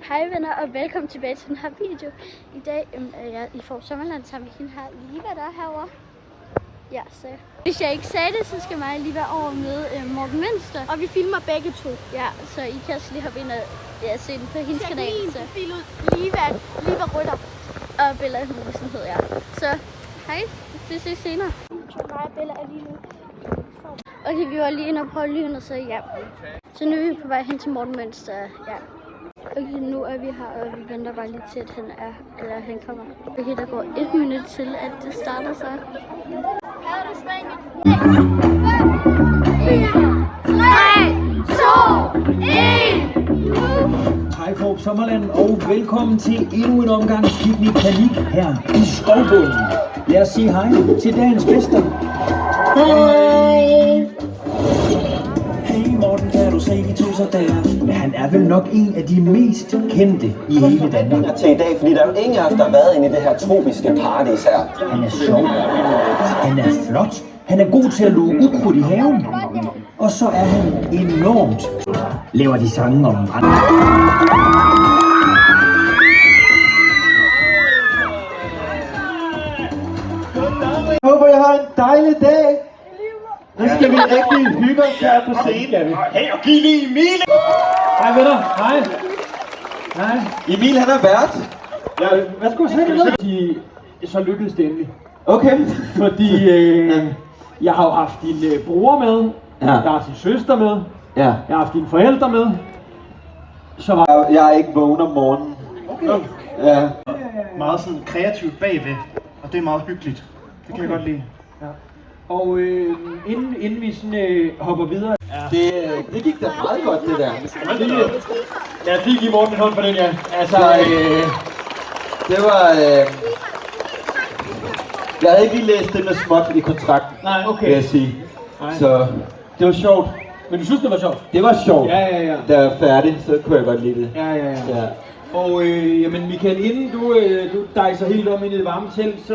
Hej venner og velkommen tilbage til den her video. I dag er jeg i Fårup Sommerland sammen med hende her, Liva, der er herovre. Ja, så hvis jeg ikke sagde det, så skal mig lige være over med Morten Mønster. Og vi filmer begge to. Ja, så I kan også lige hoppe ind og se den på hendes kanal. Check min profil ud. Liva Rytter. Og Bella Husen hedder jeg. Så hej, vi ses senere. Mig og Bella er lige nu. Okay, vi var lige inde og prøve lyden, og så ja. Så nu er vi på vej hen til Morten Mønster. Ja. Okay, nu er vi her, og vi venter bare lige til, at han kommer. Okay, der går 1 minut til, at det starter så. 3, 2, 1. Hej Fårup Sommerland, og velkommen til endnu en omgang Picnic Panik her i skovbunden. Lad os sige hej til dagens gæster. Hej! Hey Morten, kan du se de to så der? Men han er vel nok en af de mest kendte i hele Danmark. Til i dag, fordi der er jo ingen af os, der har været inde i det her tropiske paradis her. Han er sjov, han er flot, han er god til at luge ukrudt i haven. Og så er han enormt. Laver de sange om andre. Jeg håber, jeg har en dejlig dag. Nu skal vi rigtig hygge os her på scenen. Hey, og giv lige Emil! Hej venner, hej. Hej. Emil, han er vært. Ja, hvad skulle jeg sige? Så lykkedes det endelig. Okay. Fordi jeg har jo haft din bror med, Ja. jeg har haft din søster med, Ja. jeg har haft dine forældre med. Så var Jeg er ikke vågen om morgenen. okay. Ja. Meget sådan kreativt bagved, og det er meget hyggeligt. Det kan jeg godt lide. Og inden vi sådan hopper videre. Det gik da meget godt, det der. Jeg fik i Morten en hånd for den, ja. Altså, Det var... Jeg havde ikke lige læst det med småt i kontrakten, nej, vil okay. jeg sige. Nej. Så det var sjovt. Men du synes, det var sjovt? Det var sjovt. Ja. Da jeg var færdig, så kunne jeg godt lide det. Ja. Ja. Og jamen Michael, inden du dejser helt om ind i det varme telt,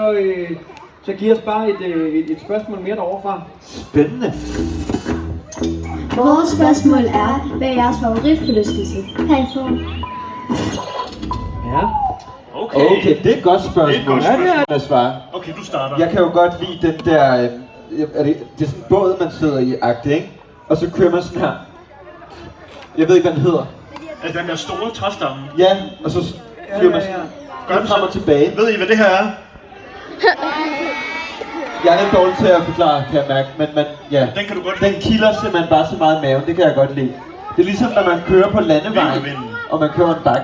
så giv os bare et spørgsmål mere derovre fra. Spændende. Vores spørgsmål er, hvad er jeres favoritforlystelse her i Fårup? Ja. Okay, det er et godt spørgsmål. Det er et godt spørgsmål. At svare. Okay, du starter. Jeg kan jo godt lide den der... det er sådan en båd, man sidder i agtigt, ikke? Og så kører man sådan her. Jeg ved ikke, hvad den hedder. Altså den der store træstamme. Ja, og så flyver man sådan Gør den frem og så. tilbage. Ved I, hvad det her er? Jeg er lidt dårlig til at forklare, kan jeg mærke, men ja. Den kan du godt Den lide. kilder simpelthen bare så meget i maven, det kan jeg godt lide. Det er ligesom, når man kører på landevejen, Vindevinden. og man kører en bakke.